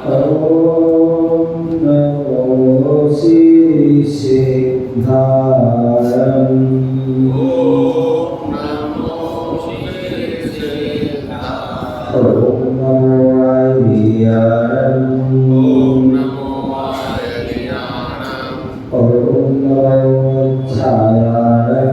ओम नमो श्री सिद्धाय ओम नमो आर्याय ओम नमो छायाय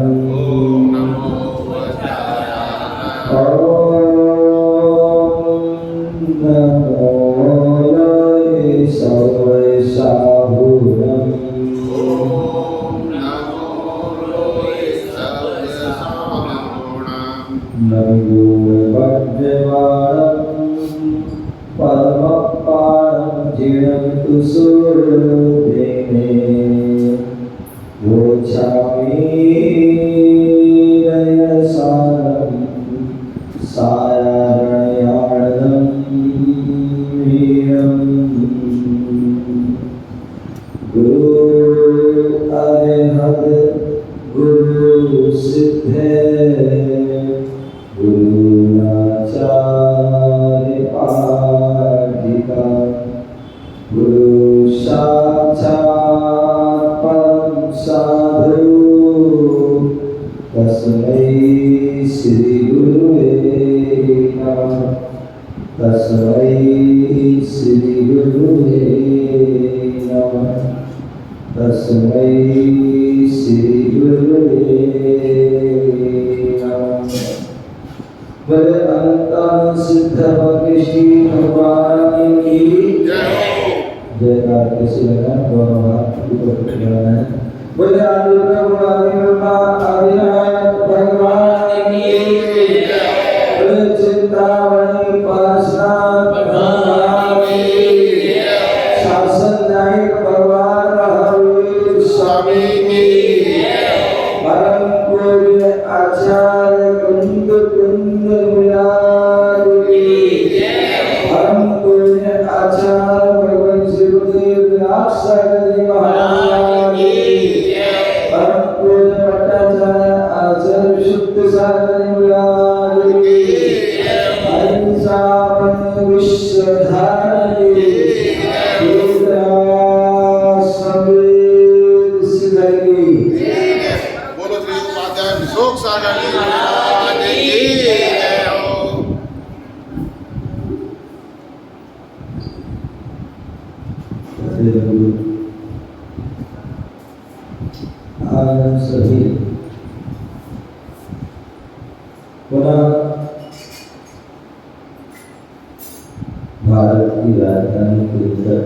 भारत की राजधानी के अंदर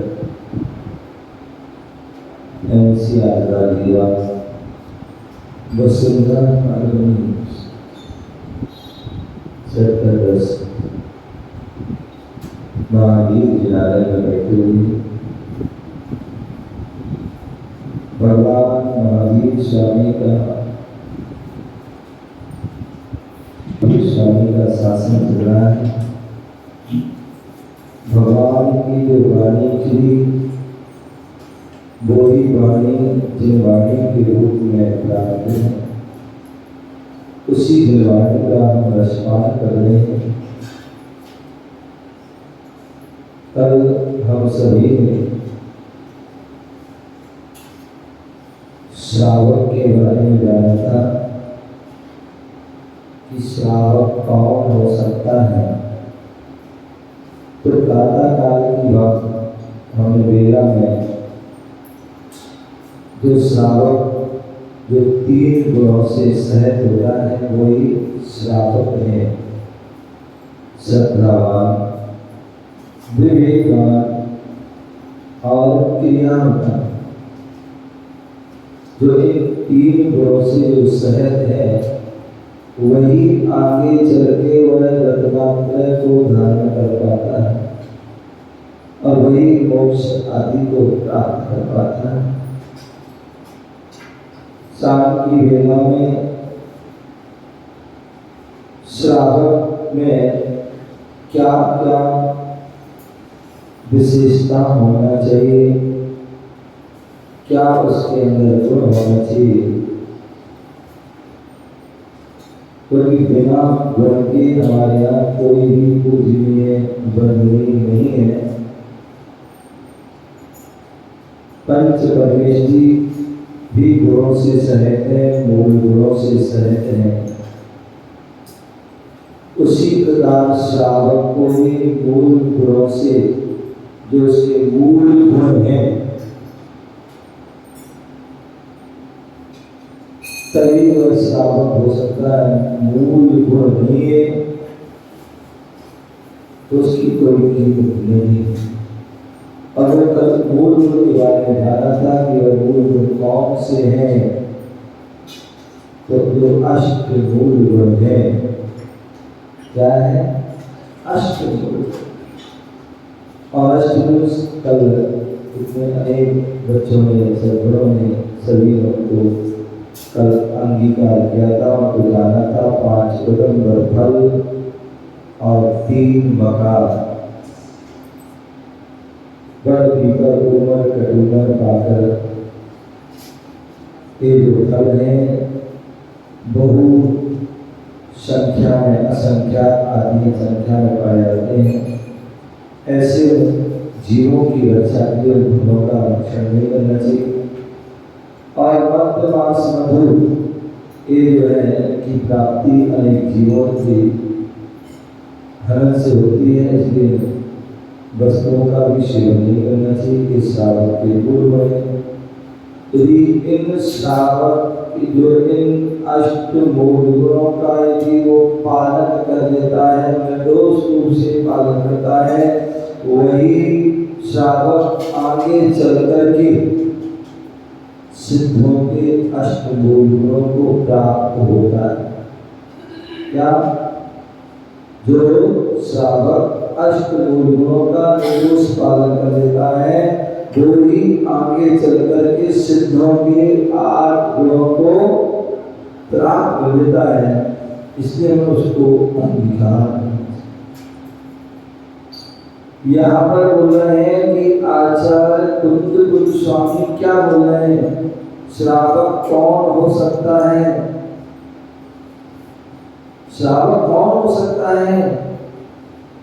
NCR राजनिवास वसुंधरा कॉलोनी सेक्टर 10 महावीर विद्यालय में बैठे हुए भगवान महावीर स्वामी का शासन चल रहा है। भगवान की जो वाणी थी वो ही वाणी दिलवाणी के रूप में प्राप्त है। उसी दिलवाणी का हम रसपान कर रहे हैं। कल हम सभी ने श्रावक के बारे में जाना था कि श्रावक कौन हो सकता है। तो प्रातः काल की बात हमने वेला में जो श्रावक जो 3 गुणों से सहित होता है वही श्रावक है। श्रद्धावान, विवेकवान और क्रियावान। जो इन 3 गुणों से जो सहित है वही आगे चल के वह रत्नात्रय को धारण कर पाता है और वही मोक्ष आदि को प्राप्त कर पाता है। शाम की वेला में श्रावक में क्या क्या विशेषता होना चाहिए, क्या उसके अंदर गुण होना चाहिए, क्योंकि बिना गुण के हमारे यहाँ कोई भी पूजनीय वंदनीय नहीं है। पंच परमेश जी भी गुणों से सहित है, मूल गुणों से सहित है। उसी प्रकार श्रावक को भी मूल गुणों से, जो उसके मूल गुण हैं, तभी वह श्रावक हो सकता है। मूल गुण नहीं है तो उसकी कोई कीमत नहीं। अगर कल मूल गुण के बारे में जाना था कि वह मूल गुण कौन से हैं, तो जो अष्ट मूल गुण है, क्या है? अष्ट मूल। और अष्ट मूल कल इतने अनेक बच्चों ने, सदगुणों ने, सभी लोगों को कल अंगीकार किया था और तो जाना था। 5 कदम बरफल और 3 मकार, बड़ भीतर उमर कटुमर पाकर, ये जो फल है बहु संख्या में, असंख्यात आदमी संख्या में पाए जाते हैं। ऐसे जीवों की रक्षा के लिए गुणों का रक्षण नहीं करना चाहिए। और मध्य मास मधु ये जो है की प्राप्ति अनेक जीवों के हरण से होती है, इसलिए वस्तुओं का भी सेवन नहीं करना चाहिए। इस श्रावक के पूर्व है। यदि इन श्रावक जो इन अष्ट मूल गुणों का यदि वो पालन कर देता है, निर्दोष रूप से पालन करता है, वही श्रावक आगे चलकर के सिद्धों के अष्ट मूल गुणों को प्राप्त होता है। क्या? जो श्रावक अष्ट मूल गुणों का निर्दोष पालन कर देता है, वो ही आगे चलकर के सिद्धों के 8 गुणों को प्राप्त कर देता है। इसलिए हम उसको अंगीकार। यहाँ पर बोल रहे हैं कि आचार्य कुंद गोस्वामी क्या बोल रहे हैं? श्रावक कौन हो सकता है? श्रावक कौन हो सकता है?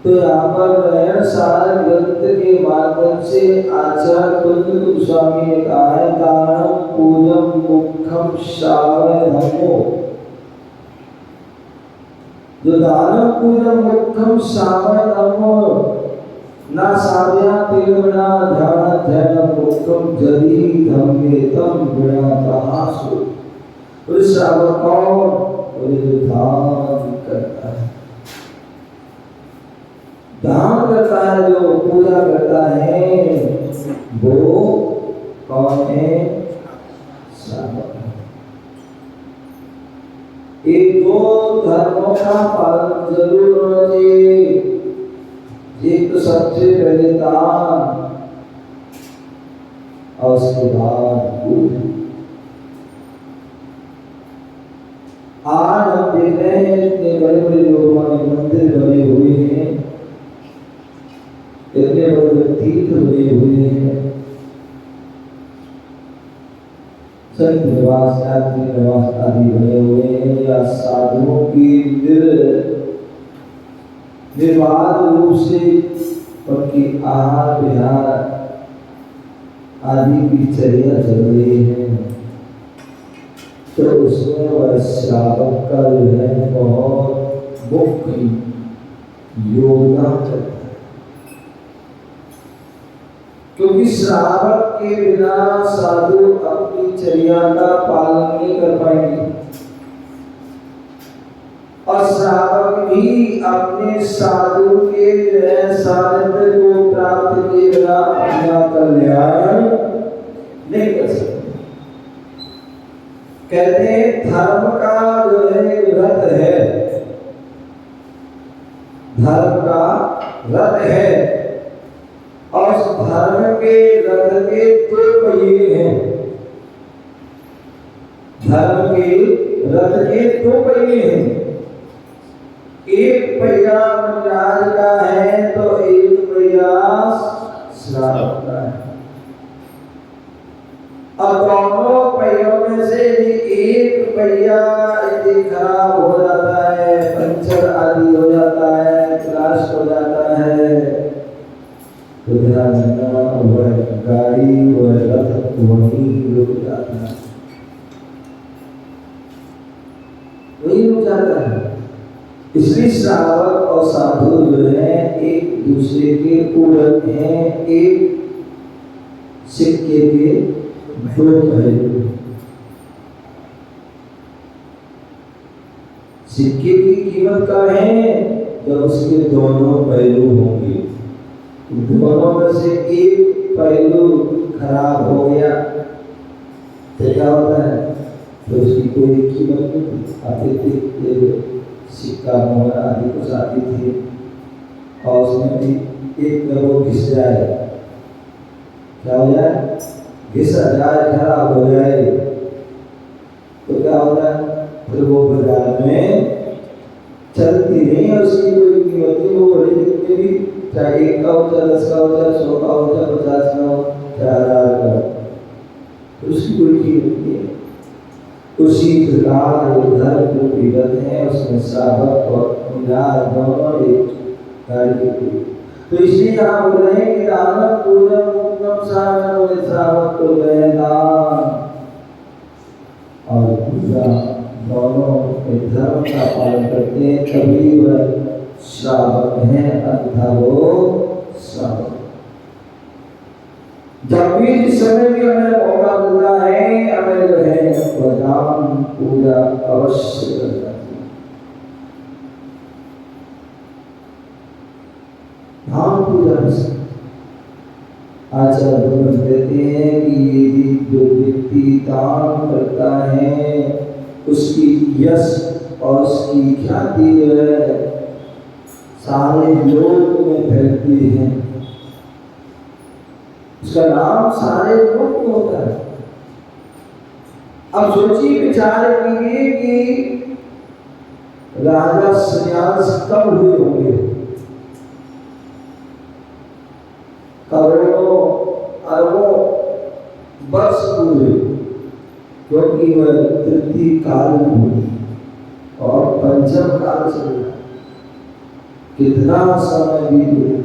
तो यहाँ पर सार ग्रंथ के माध्यम से आचार्य कुंद गोस्वामी ने कहा है, दानम पूजम मुखम श्रावय धर्मो। जो दानम पूजम मुखम श्रावय धर्मो ना साध्या तिलवना ध्यान ध्यान मुखम जदी धम्मे तम गुणा कहासु। तो श्रावक कौन? जो दान करता है, दान करता है, जो पूजा करता है, वो कौन है? श्रावक। एक दो धर्मों का पालन जरूर होना चाहिए। एक तो सबसे पहले दान और उसके बाद पूजा। आज हम देख रहे हैं इतने बड़े बड़े लोगों के मंदिर बने हुए हैं, इतने बड़े तीर्थ बने हुए हैं, संत निवास, यात्री निवास आदि बने हुए हैं, या साधुओं की निर्बाध रूप से उनकी आहार विहार आदि की चर्या चल रही है। तो उसमें वह श्रावक का जो है बहुत मुख्य योगदान करता है, क्योंकि श्रावक के बिना साधु अपनी चर्या का पालन नहीं कर पाएंगे, और श्रावक भी अपने साधु के जो है सानिध्य को प्राप्त किए बिना अपना कल्याण नहीं कर सकते। कहते हैं धर्म का जो है रथ है, धर्म का रथ है, और धर्म के रथ के 2 पहिए हैं। धर्म के रथ के 2 पहिए हैं। एक पहिया राज का है तो एक पहिया श्रावक का है। अब दोनों पहियों में से एक पहिया यदि खराब हो जाता है, पंचर आदि हो जाता है, क्रैश हो जाता है, तो ध्यान खजाना, वह गाड़ी, वह रथ वहीं रुक जाता है, वहीं रुक जाता है। इसलिए श्रावक और साधु जो है एक दूसरे के पूरक हैं, एक सिक्के के दो पहलू। सिक्के की कीमत का है जब उसके दोनों पहलू होंगे। दोनों में से एक पहलू खराब हो गया तो क्या होता है, तो उसकी कोई कीमत नहीं। आते थे सिक्का मोहर आदि कुछ आती थी और उसमें भी एक जब वो घिस जाए, क्या हो जाए, घिस जाए, खराब हो जाए तो क्या होता है, फिर वो बाजार में चलती नहीं है, उसकी कोई कीमत नहीं। वो बड़ी जितने भी, चाहे 1 का हो, चाहे 10 का हो, चाहे 100 का हो, चाहे 50 का हो, चाहे 1000 का हो, तो उसकी कोई कीमत नहीं है। उसी प्रकार धर्म जो विगत है उसमें श्रावक और मिलाद दोनों एक कार्य की। तो इसलिए यहाँ बोल रहे हैं कि दानव पूजन उत्तम साधन, श्रावक को गए दान और पूजा दोनों धर्म का पालन करते हैं, तभी वह श्रावक है, अन्यथा वो श्रावक। जब भी जिस समय भी हमें मौका मिलता है, हमें जो है वह दान पूजा अवश्य करना चाहिए। दान पूजा आचार्य भगवान कहते हैं कि जो व्यक्ति दान करता है उसकी यश और उसकी ख्याति जो है सारे लोक में फैलती है, उसका नाम सारे लोक में होता है। अब सोचिए, विचार कीजिए कि राजा श्रेयांश कब हुए होंगे, करोड़ों अरबों वर्ष पूर्व, क्योंकि वह तृतीय काल में हुई और पंचम काल चल रहा, कितना समय बीत गया।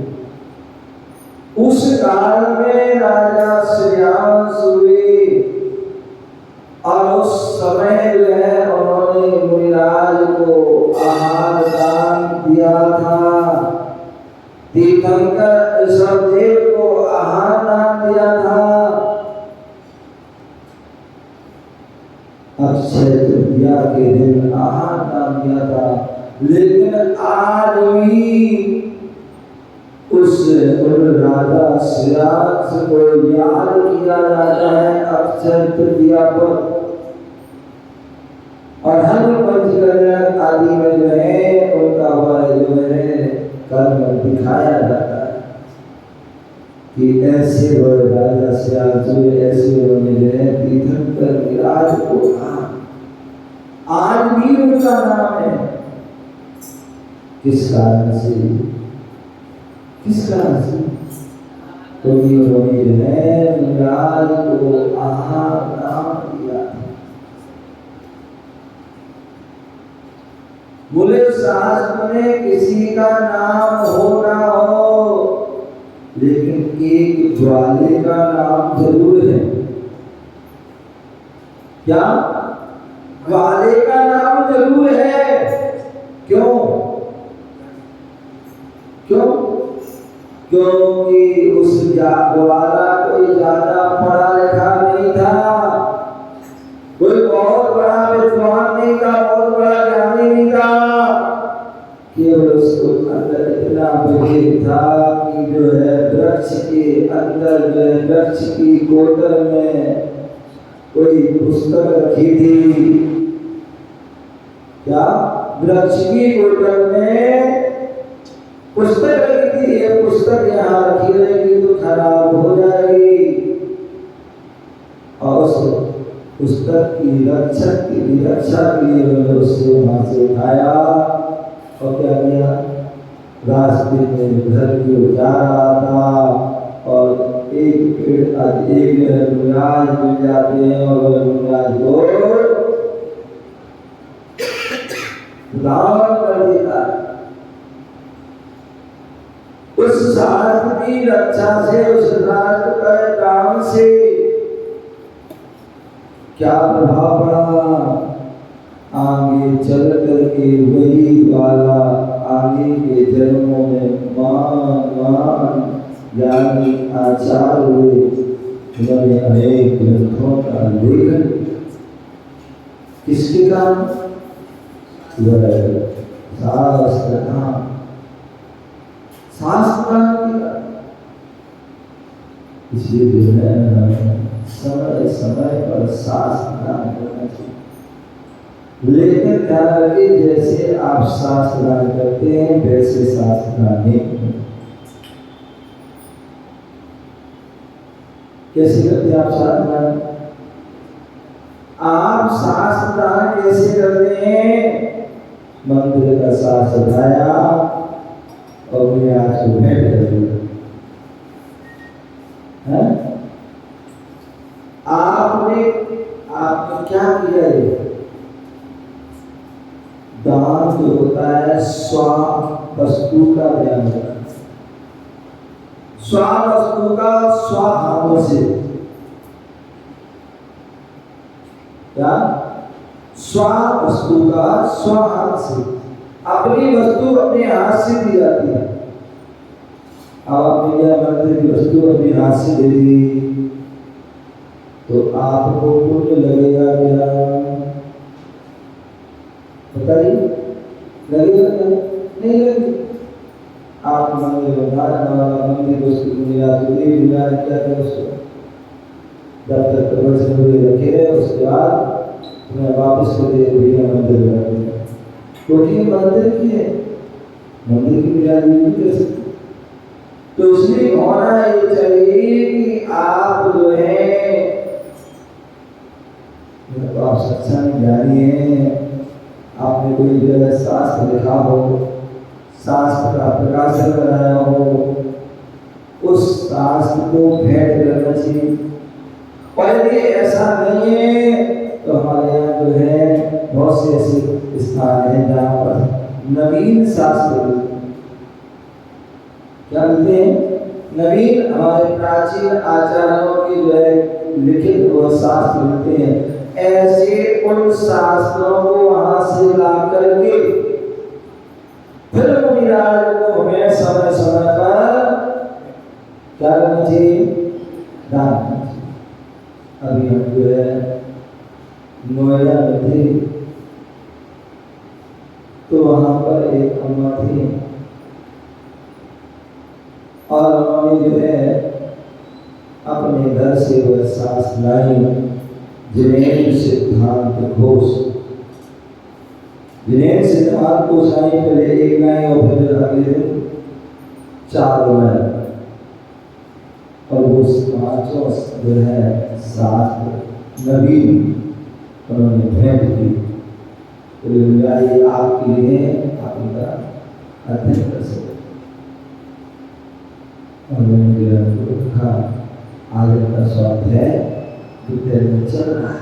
उस काल में राजा श्रेयांश हुए और उस समय जो है उन्होंने मुनिराज को आहार दान दिया था, तीर्थंकर ऋषभदेव को आहार दान दिया था, अक्षय तृतीया के दिन आहार दान दिया था। लेकिन आज भी उस राजा श्रेयांश को याद किया जाता है अक्षय तृतीया पर, और हर पंचकर्म आदि में जो है उनका वह जो है कर्म दिखाया जाता है कि ऐसे वह राजा श्रेयांश हुए, ऐसे उन्होंने जो है तीर्थंकर विराज को कहा। आज भी उनका नाम है। किस कारण से, किस कारण से? क्योंकि उन्होंने जो है विराज को आहार नाम दिया। बोले शास्त्र में किसी का नाम हो ना हो, लेकिन एक ज्वाले का नाम जरूर है। क्या? ज्वाले का नाम जरूर है। क्यों? क्यों? क्योंकि उस ज्वाला कोई ज्यादा पढ़ा लिखा नहीं था, कोई बहुत बड़ा विद्वान नहीं था, बहुत बड़ा ज्ञानी नहीं था, केवल उसको अंदर इतना विवेक था कि जो है वृक्ष के अंदर जो है वृक्ष की कोटर में कोई पुस्तक रखी थी। क्या? वृक्ष की कोटर में पुस्तक रखी थी। ये पुस्तक यहाँ रखी रहेगी तो खराब हो जाएगी, और उस पुस्तक की रक्षा के लिए उन्होंने उससे वहां से उठाया और क्या किया, रास्ते में घर की जा रहा था और एक पेड़ एक मुनिराज मिल जाते हैं और मुनिराज को दान कर देता है। उस उस शास्त्र की रक्षा से, उस राष्ट्र पर काम से क्या प्रभाव पड़ा? आगे चल करके वही वाला आगे के जन्मों में मान यानी आचार हुए। उन्होंने अनेक ग्रंथों का लेखन किसके काम? शास्त्र इसलिए जो है समय समय पर शास्त्र करना चाहिए। लेकिन ध्यान रखिए, जैसे आप शास्त्र करते हैं वैसे शास्त्र नहीं। कैसे करते हैं आप शास्त्र? आप शास्त्र कैसे करते हैं? मंदिर का शास्त्र उठाया और उन्हें आज को भेंट कर दिया। आपने क्या किया? दान जो होता है स्व वस्तु का ज्ञान होता है। स्व वस्तु का स्वभाव से क्या? स्व वस्तु का स्वभाव से, अपनी वस्तु अपने हाथ से दी जाती है। अब आपने क्या मंदिर की वस्तु अपने हाथ से दे दी तो आपको पुण्य लगेगा क्या? बताइए, लगेगा क्या? नहीं लगेगा। आप मंदिर मंदिर वस्तु दुनिया क्या करें उसको? जब तक कब्र से मुझे रखे उसके बाद मैं वापस कर दे भैया मंदिर में, क्योंकि मंदिर की है, मंदिर की पूजा नहीं कर सकते। तो इसलिए होना ये चाहिए कि आप जो है, तो आप सत्संग ज्ञानी हैं, आपने कोई जगह शास्त्र लिखा हो, शास्त्र का प्रकाशन कराया हो, उस शास्त्र को भेंट करना चाहिए। और यदि ऐसा नहीं है तो हमारे यहाँ जो है बहुत से ऐसे स्थान हैं जहाँ पर नवीन शास्त्र क्या मिलते हैं? नवीन हमारे प्राचीन आचार्यों के जो है लिखित वो शास्त्र मिलते हैं। ऐसे उन शास्त्रों को वहां से ला करके फिर मुनिराज को हमें समय समय पर क्या करना चाहिए? दान करना चाहिए। अभी हम जो है नोएडा में थे तो वहां पर एक अम्मा थी और उन्होंने जो है अपने घर से वह सास लाई जिनेन्द्र सिद्धांत घोष। जिनेन्द्र सिद्धांत घोष आई, पहले एक लाई और फिर अगले दिन 4 लाई, और वो पांचों जो है शास्त्र नवीन उन्होंने भेंट की। तो ये आपके लिए आप इनका अध्ययन कर सकते। और मैंने कहा आगे का स्वाध्याय में चल रहा है।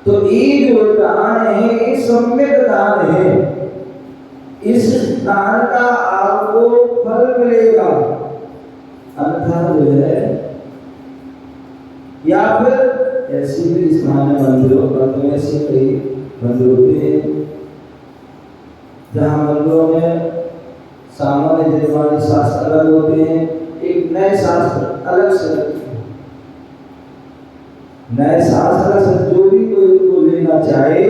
तो ये जो दान है ये सम्यक दान है। इस दान का आपको फल मिलेगा, अन्यथा जो है या फिर ऐसे भी स्थान मंदिरों पर ऐसे कई मंदिर होते हैं जहाँ मंदिरों में सामान्य निर्माण शास्त्र अलग होते हैं, एक नए शास्त्र अलग से नए शास्त्र से जो भी कोई उनको लेना चाहे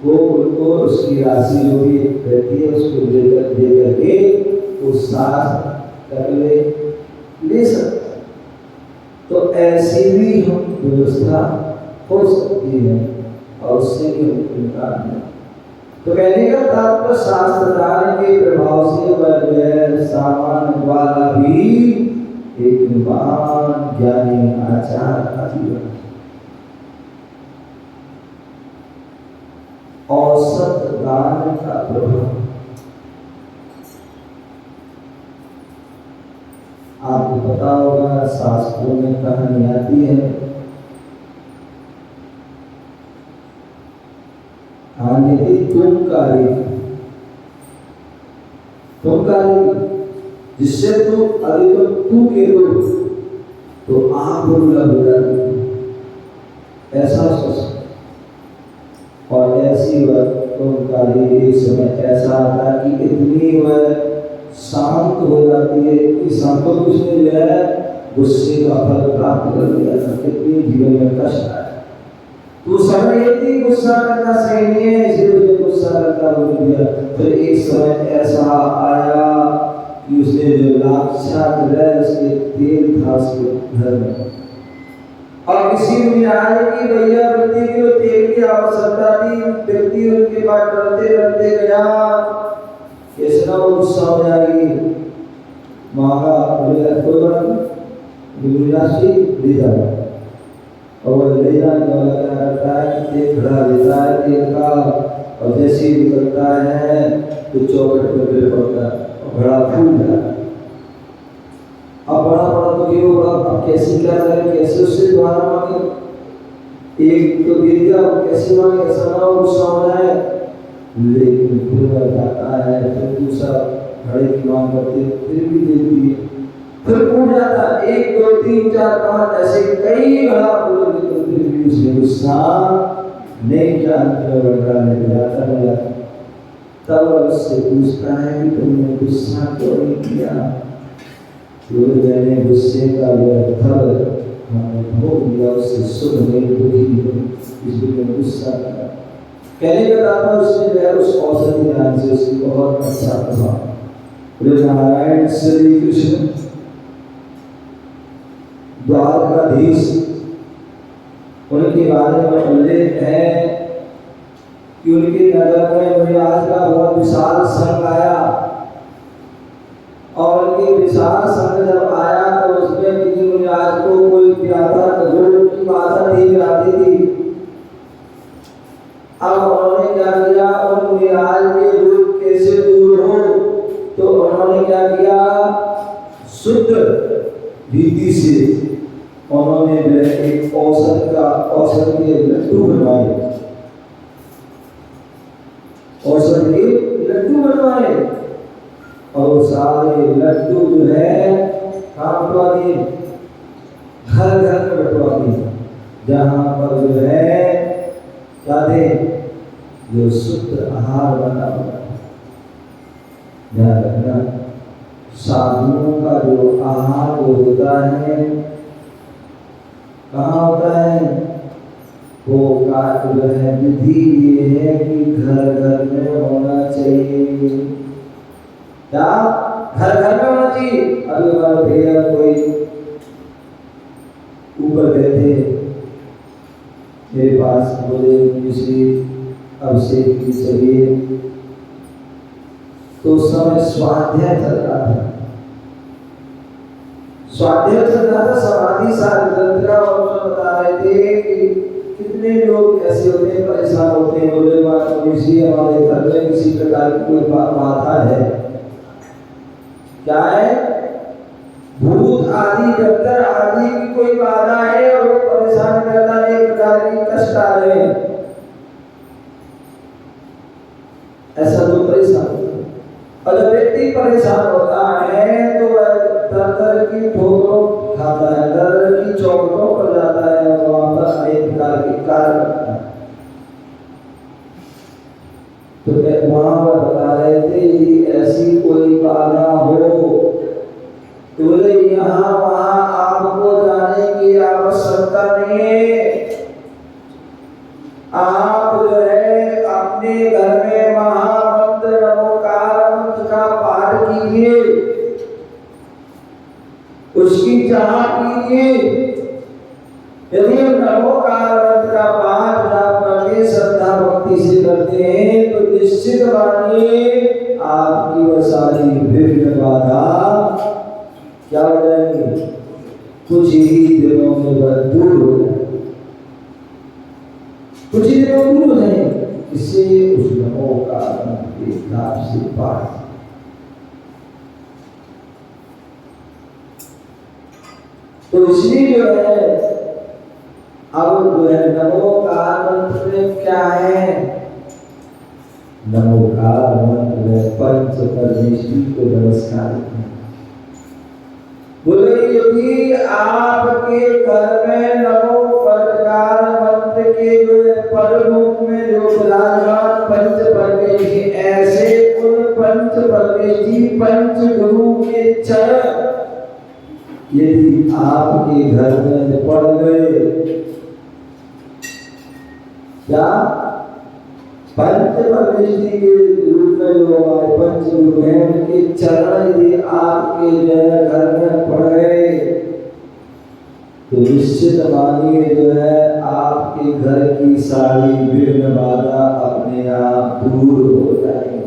वो उनको उसकी राशि जो भी रहती है उसको दे करके उस शास्त्र कर ले सकते। तो ऐसी भी हम व्यवस्था हो सकती है और उससे भी हम तो कहने का तात्पर्य शास्त्र दान के प्रभाव से वह सामान्य वाला भी एक महान ज्ञानी आचार्य का जीवन औसत दान का प्रभाव। आपको पता होगा शास्त्रों में कहानी आती है, कहानी थी तुमकारी। जिससे तू अरे तो तू के दो तो आप बोला ऐसा सोच। और ऐसी वक्त उनका एक समय ऐसा आता है कि इतनी वह शांत हो जाती है कि शांत उसने जो है गुस्से का फल प्राप्त कर लिया था। कितनी जीवन में कष्ट आया, तू समय इतनी गुस्सा करना सही नहीं है, इसलिए गुस्सा करता बोल दिया। फिर एक समय ऐसा आया कि उसने जो लाक्षात रह उसके तेल था उसके घर में, और किसी ने आया कि भैया व्यक्ति को तेल की आवश्यकता थी। व्यक्ति उनके पास डरते डरते गया, कैसे ना वो गुस्सा हो जाएगी, मांगा बोले कोई बात नहीं राशि ले जाओ। और वो ले जाने वाला क्या करता है, तेल खड़ा लेता है तेल का, और जैसे ही निकलता है तो चौखट पर गिर पड़ता है और घड़ा फूट जाता है। अब बड़ा बड़ा तो क्यों बड़ा, अब कैसे क्या करें, कैसे उससे दोबारा मांगे, एक तो दे दिया कैसे मांगे, ऐसा ना हो गुस्सा हो जाए। लेकिन फिर वह जाता है, फिर दूसरा घड़े की मांग करते फिर भी दे दिए, फिर फूट जाता है। 1 2 3 4 5 ऐसे कई घड़ा पूरे तो फिर भी उसने गुस्सा नहीं किया, अंत में घड़ा लेके जाता है। तब उससे पूछता है कि तुमने गुस्सा क्यों नहीं किया, मैंने गुस्से का फल मैंने भोग लिया, उससे सुख नहीं दुखी इसलिए गुस्सा करा। कहने का तात्पर्य उसने जो है उस औषधि ज्ञान से उसकी बहुत अच्छा प्रभाव। नारायण श्री कृष्ण द्वारकाधीश उनके बारे में उल्लेख है कि उनके नगर में मुनिराज का बहुत विशाल संघ आया, और उनके विशाल संघ जब आया तो उसमें किसी मुनिराज को कोई प्यादा खजूर की बाधा दी जाती थी। अब उन्होंने क्या किया, उन मुनिराज के रूप कैसे दूर हो, तो उन्होंने क्या किया, शुद्ध रीति से उन्होंने एक औषध के लड्डू बनवाए, औषध के लड्डू बनवाए, और सारे लड्डू जो है कहाँ बटवा दिए, घर घर में बटवा दिए, जहाँ पर जो है क्या दे, जो शुद्ध आहार बना हुआ। ध्यान रखना, साधुओं का जो आहार जो होता है कहाँ होता है, वो का जो है विधि ये है कि घर घर में होना चाहिए। क्या घर घर में होना चाहिए। अभी हमारे भैया कोई ऊपर बैठे मेरे पास, बोले किसी अभिषेक की चाहिए, तो उस समय स्वाध्याय चल रहा था, स्वाध्याय चल रहा था, समाधि साधना, और बता रहे थे कि कितने लोग ऐसे होते हैं परेशान होते हैं। बोले बात किसी हमारे घर में किसी प्रकार की कोई बाधा है, क्या है, भूत आदि डॉक्टर आदि की कोई बाधा है, और वो परेशान करता है, एक प्रकार की कष्ट आ रहे हैं, ऐसा लोग परेशान होते हैं। और जब व्यक्ति परेशान होता है तो वह दर की ठोकरों खाता है, दर की चौकटों पर जाता है, और वहां पर अनेक प्रकार के कार्य करता है। तो वहां पर बता रहे थे यदि ऐसी कोई बाधा हो तो बोले यहाँ वहां आपको जाने की आवश्यकता नहीं है, आप जो है अपने घर में महामंत्र नमोकार मंत्र का पाठ कीजिए, उसकी चाह कीजिए। यदि नमोकार मंत्र का पाठ आप करके श्रद्धा भक्ति से करते हैं तो निश्चित मानिए आपकी वह सारी विघ्न बाधा क्या हो जाएगी, कुछ ही दिनों में वह दूर हो जाएगी, कुछ ही दिनों में दूर हो जाएगी। इससे उस नमोकार मंत्र के लाभ से पाठ। तो इसलिए जो है अब जो है नमोकार मंत्र में क्या है, नमोकार मंत्र में पंच परमेश्वरी को नमस्कार यदि आपके घर में नमो पटकार मंत्र के जो पद रूप में जो विराजमान पंच परमेष्ठी, ऐसे उन पंच परमेष्ठी पंच गुरु के चरण यदि आपके घर में पड़ गए, क्या पंच परमेष्ठी के रूप में जो हमारे पंच गुरु हैं उनके चरण यदि आपके घर में पड़ गए तो निश्चित मानिए जो है आपके घर की सारी विघ्न बाधा अपने आप दूर हो जाएगी।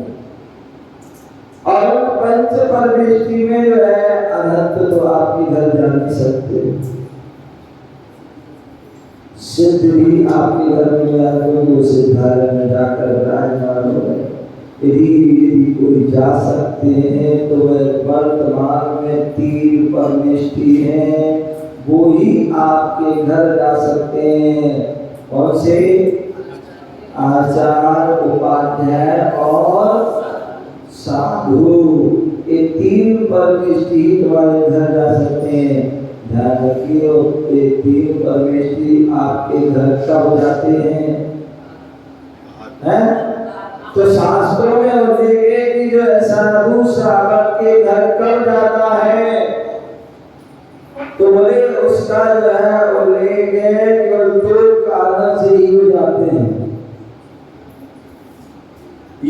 और पंच परमेष्ठी में जो है अनंत तो आपके घर जा नहीं सकते, सिद्ध भी आपके घर में जाकर सिद्धालय में जाकर विराजमान हो गए। यदि कोई जा सकते हैं तो वह वर्तमान में 3 परमेष्ठी हैं, वो ही आपके घर जा सकते हैं। कौन से? आचार्य, उपाध्याय और साधु, ये 3 परमेष्ठी तुम्हारे घर जा सकते हैं। ध्यान रखिए, ये 3 परमेष्ठी आपके घर कब जाते हैं? तो शास्त्रों में हम देखेंगे कि जो साधु श्रावक के घर कब जाता है तो बोले उसका जो है उल्लेख है केवल 2 कारण से ही हो जाते हैं।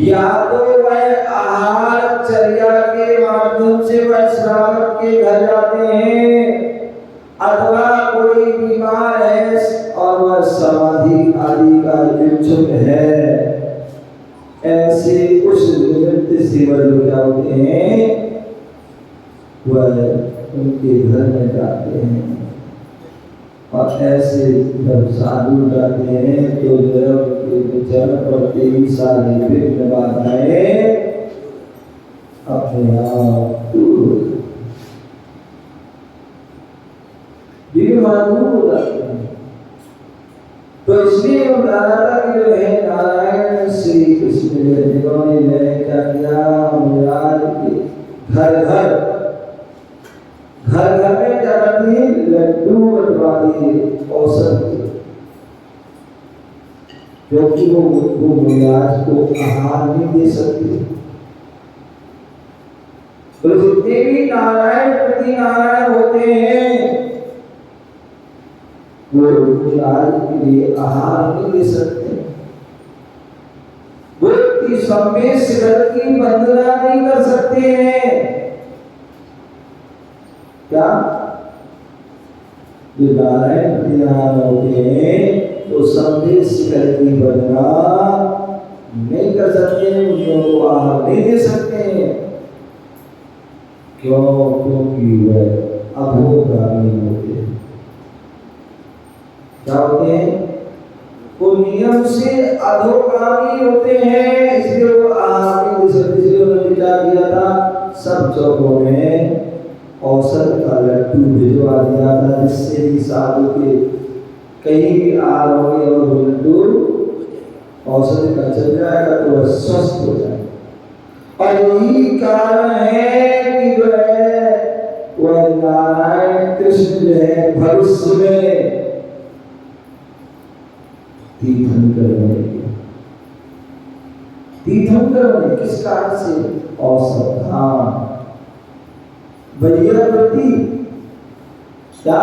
या तो वह आहार चर्या के माध्यम से वह श्रावक के घर जाते हैं, अथवा कोई बीमार है और वह समाधि आदि का इच्छुक है, ऐसे कुछ निमित्त से वह जो क्या होते हैं वह उनके घर में जाते हैं। और ऐसे जब साधु जाते हैं तो उनके चरण पड़ते ही सारी विघ्न बाधाएं अपने आप दूर हो जाते हैं। तो इसलिए हम बताया कि जो है नारायण श्री कृष्ण ने क्या किया, घर घर में जाके लड्डू बंटवा दिए औसत, क्योंकि वो महाराज को आहार नहीं दे सकते। तो जितने भी नारायण प्रति नारायण होते हैं वो महाराज के लिए आहार नहीं दे सकते, वो समय शिखर की वंदना नहीं कर सकते हैं। क्या जो नारायण प्रतिनारायण होते हैं तो संदेश शिखर की वंदना नहीं कर सकते हैं, उनको आहार नहीं दे सकते हैं। क्यों? क्योंकि वह अधोगामी होते हैं। क्या होते हैं? वो नियम से अधोगामी होते हैं, इसलिए वो आहार नहीं दे सकते। इसलिए उन्होंने क्या किया था, सब चौकों में औसत का लड्डू भिजवा दिया था, जिससे भी साधु के कहीं भी आ रहे और वो लड्डू औसत का चल जाएगा तो वह स्वस्थ हो जाएगा। और यही कारण है कि जो है वह नारायण कृष्ण जो है भविष्य में तीर्थंकर बने। किस कारण से? औसत। हाँ, वैयावृत्ति, क्या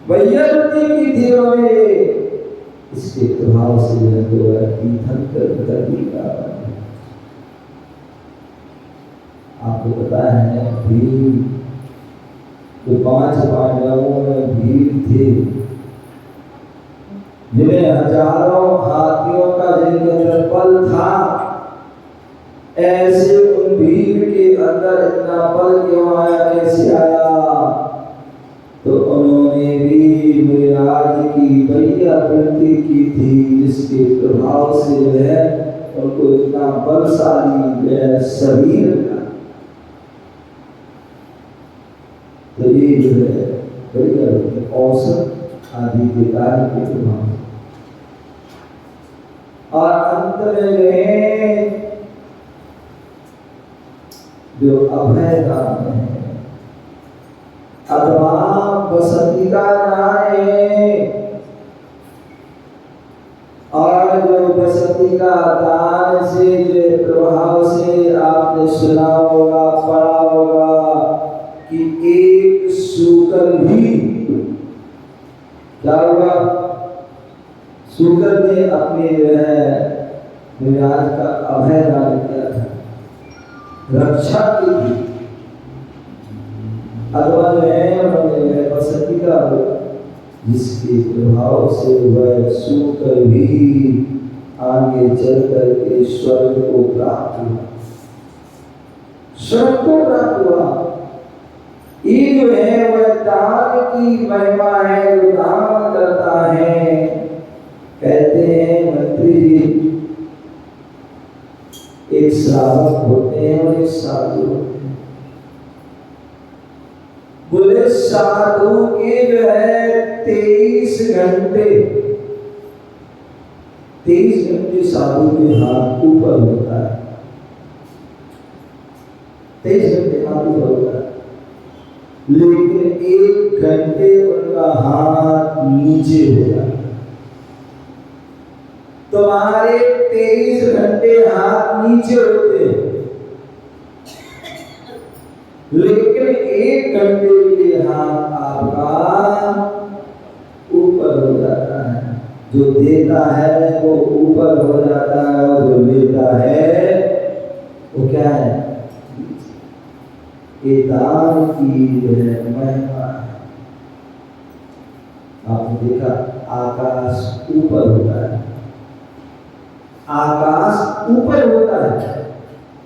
वैयावृत्ति की थी में इसके प्रभाव से तीर्थंकर का। आपको पता है भीम, तो 5 पांडवों में भीम थे जिन्हें हजारों हाथियों का जिनके अंदर बल था, ऐसे उन भीम के अंदर इतना बल क्यों आया, कैसे आया? तो उन्होंने भी महाराज की वैयावृत्ति की थी, जिसके प्रभाव से वह उनको इतना बलशाली शरीर मिला। तो ये जो है वैयावृत्ति औसत आदि के कार्य के प्रभाव। और अंत में जो अभय नाम है, अथवा बसंती का दान और जो बसंती का दान से जो प्रभाव से आपने सुना होगा, पढ़ा होगा कि एक सूकर भी क्या हुआ, सूकर ने अपने जो है विराज का अभय दान किया था, रक्षा की थी। अथवा जो है बसंती का जिसके प्रभाव से वह सूकर भी आगे चल करके स्वर्ग को प्राप्त हुआ, स्वर्ग को प्राप्त हुआ। ये जो है वह दान की महिमा है, जो दान करता है। कहते हैं मंत्री जी एक श्रावक होते हैं और एक साधु होते हैं। बोले साधु के जो है 23 घंटे साधु के हाथ ऊपर होता है, 23 घंटे हाथ ऊपर होता है, लेकिन 1 घंटे उनका हाथ नीचे होता है। तुम्हारे 23 घंटे हाथ नीचे होते हैं, लेकिन 1 घंटे के लिए हाथ आपका ऊपर हो जाता है। जो देता है वो ऊपर हो जाता है और जो लेता है वो क्या है, ये दान की जो है महिमा है। आपने देखा आकाश ऊपर होता है, आकाश ऊपर होता है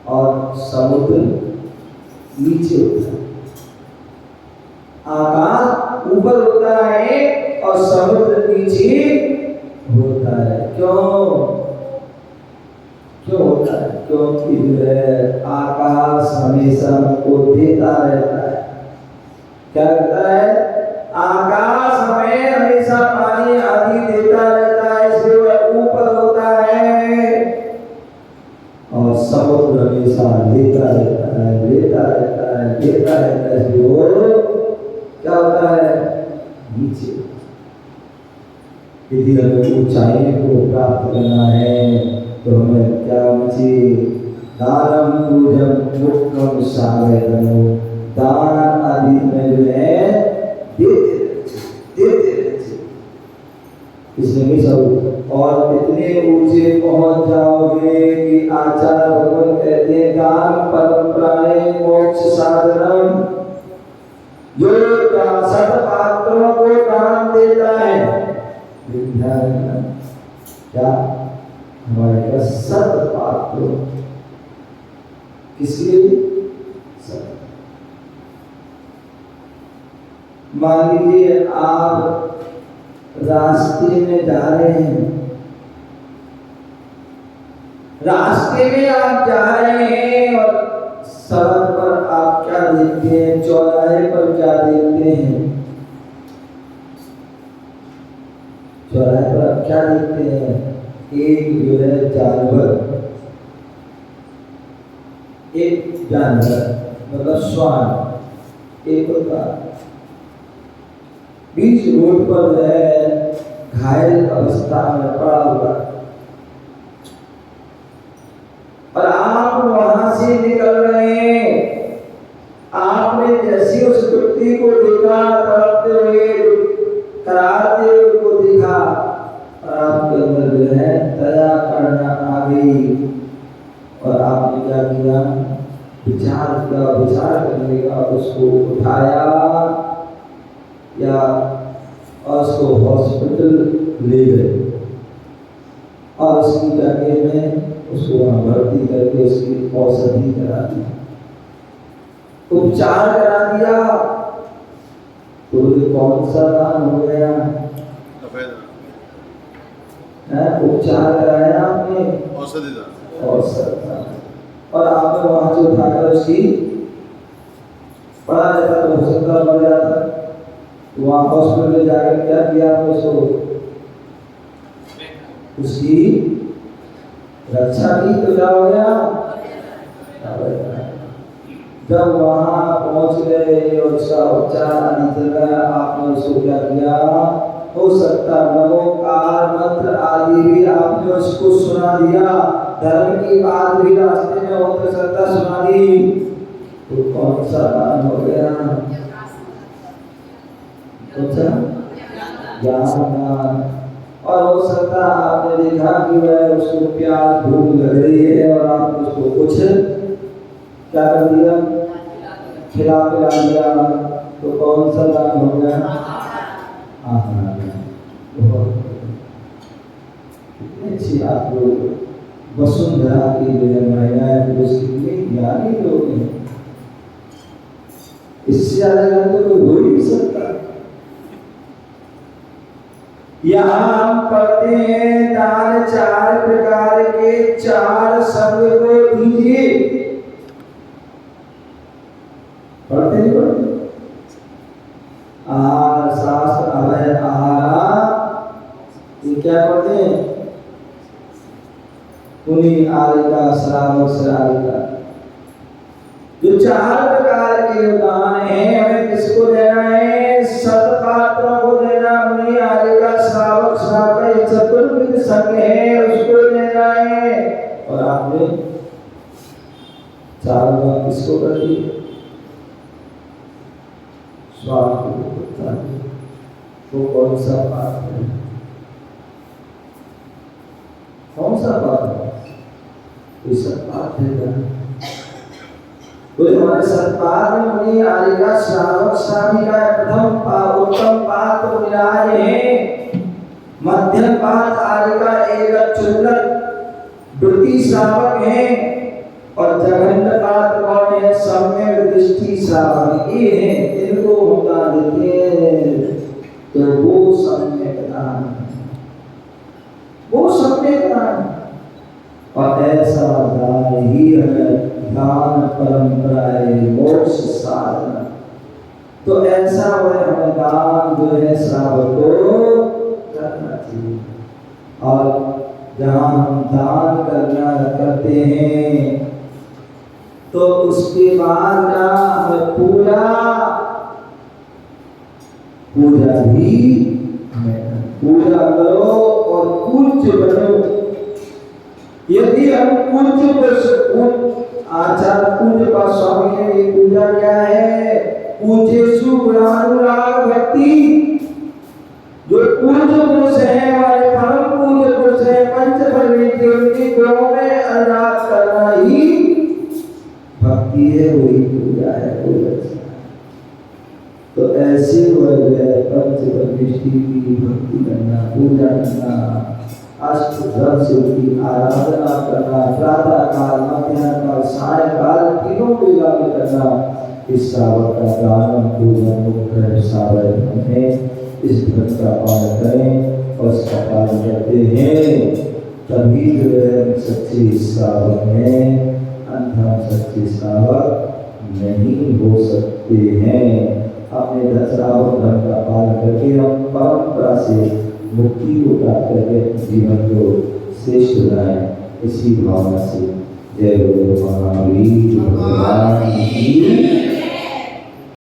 और समुद्र नीचे होता है। आकाश ऊपर होता है और समुद्र नीचे होता है। क्यों होता है? क्योंकि जो है आकाश हमेशा हमको देता रहता है। क्या करता है? आकाश हमें हमेशा पानी आदि देता रहता है, इसलिए वह ऊपर होता है। और समुद्र हमेशा लेता रहता है, लेता रहता है, लेता रहता है, इसलिए वो क्या होता है, नीचे। यदि हमें ऊंचाई को प्राप्त करना है तो हमें क्या चाहिए? दानम पूजम मुक्तम सागरनो, दान आदि में जो है देते इसमें सब। और इतने ऊंचे पहुंच जाओगे कि आचार्य भगवान कहते हैं दान परंपराएं मोक्ष साधनम, जो सत्पात्रों को दान देता है। क्या हमारे पास सत्पात्र किसलिए? मान लीजिए आप रास्ते में जा रहे हैं, रास्ते में आप जा रहे हैं और सड़क पर आप क्या देखते हैं, चौराहे पर क्या देखते हैं? चौराहे पर आप क्या देखते हैं? एक जो है जानवर मतलब श्वान एक होता, बीच रोड पर है घायल अवस्था में पड़ा हुआ, और आप वहां से निकल रहे हैं। आपने जैसे उस व्यक्ति को देखा, तड़पते हुए कराते हुए को देखा, और आपके अंदर जो है दया करना आ गई, और आपने क्या किया? विचार करने का उसको उठाया या उसको हॉस्पिटल ले गए और उसकी जगह में उसको वहां भर्ती करके उसकी औषधि करा दी, उपचार करा दिया। तो कौन सा दान हो गया? उपचार कराया आपने, औषधि। और आपने वहां से उठाकर उसकी पढ़ा रहता तो हो सकता मर जाता, तो वहां हॉस्पिटल जाकर क्या किया आपने? उसको उसकी रक्षा की, तो क्या हो गया? जब वहां पहुंच गए और उसका उच्चारण चल गया, आपने उसको क्या किया? हो सकता नमोकार मंत्र आदि भी आपने उसको सुना दिया, धर्म की बात भी रास्ते में होते सकता सुना दी, तो कौन सा दान हो गया? ज्ञान। और हो सकता आपने देखा कि वह उसको प्यास भूख लग रही है और आपने उसको कुछ क्या कर दिया? खिला पिला दिया, तो कौन सा दान हो गया? कितनी अच्छी आप लोग वसुंधरा की जो है महिलाएं पुरुष कितने ज्ञानी लोग हैं, इससे ज्यादा ज्ञान तो कोई हो ही नहीं सकता। यहाँ हम पढ़ते हैं दान 4 प्रकार के, 4 शब्द को दीजिए, पढ़ते नहीं पढ़ते? आहार शास्त्र अभय आहारा, ये क्या पढ़ते हैं? पुनि आरिका श्रावक श्राविका, जो 4 प्रकार के दान हैं हमें किसको देना है? सत्पात्रों को देना, मुनि आरिका श्रावक श्राविका चतुर्विध संघ है उसको देना है। और आपने 4 दान किसको कर दिए? स्वास्थ्य को। वो कौन सा पाठ है? कौन सा पाठ है? कोई सत्पाठ है क्या? बोले हमारे सत्पाठ में मुनि आरिका श्रावक श्राविका प्रथम उत्तम पाठ तो मिलाए हैं, मध्यम पाठ आरिका एक चुल्लक वृत्ति श्रावक है, और जघन्य पाठ कौन है? सम्यक दृष्टि श्रावक ये है, इनको होता देते तो वो सम्यक दान, वो सम्यक दान। और ऐसा दान ही है ध्यान परंपराए मोक्ष साधन, तो ऐसा वह हमें दान जो है श्रावक को करना चाहिए। और जहाँ हम दान करते हैं तो उसके बाद का हमें पूजा भी पूजा करो और पूज्य बनो। यदि हम आचार्य पूज्य का स्वामी ने ये पूजा क्या है? पूजेषु गुणानुराग भक्ति, जो पूज्य पुरुष है हमारे परम पूज्य पुरुष है पंचफल उनके गुणों में अनुराग करना ही भक्ति है, वही पूजा है, कोई अच्छा। तो ऐसे वह पंचपरमेष्टि की भक्ति करना, पूजा करना, अष्टधर्म से उनकी आराधना करना, प्रातः काल, मध्याह्न काल, सायंकाल तीनों वेला में करना, इस श्रावक का दान पूजन मुख्य श्रावक है। इस व्रत का पालन करें और इसका पालन करते हैं तभी जो है सच्चे श्रावक हैं, अन्यथा सच्चे श्रावक नहीं हो सकते हैं। अपने श्रावक धर्म का पालन करके हम परंपरा से मुक्ति को प्राप्त करके जीवन को श्रेष्ठ बनाएं, इसी भावना से जय गुरु महावीर भगवान की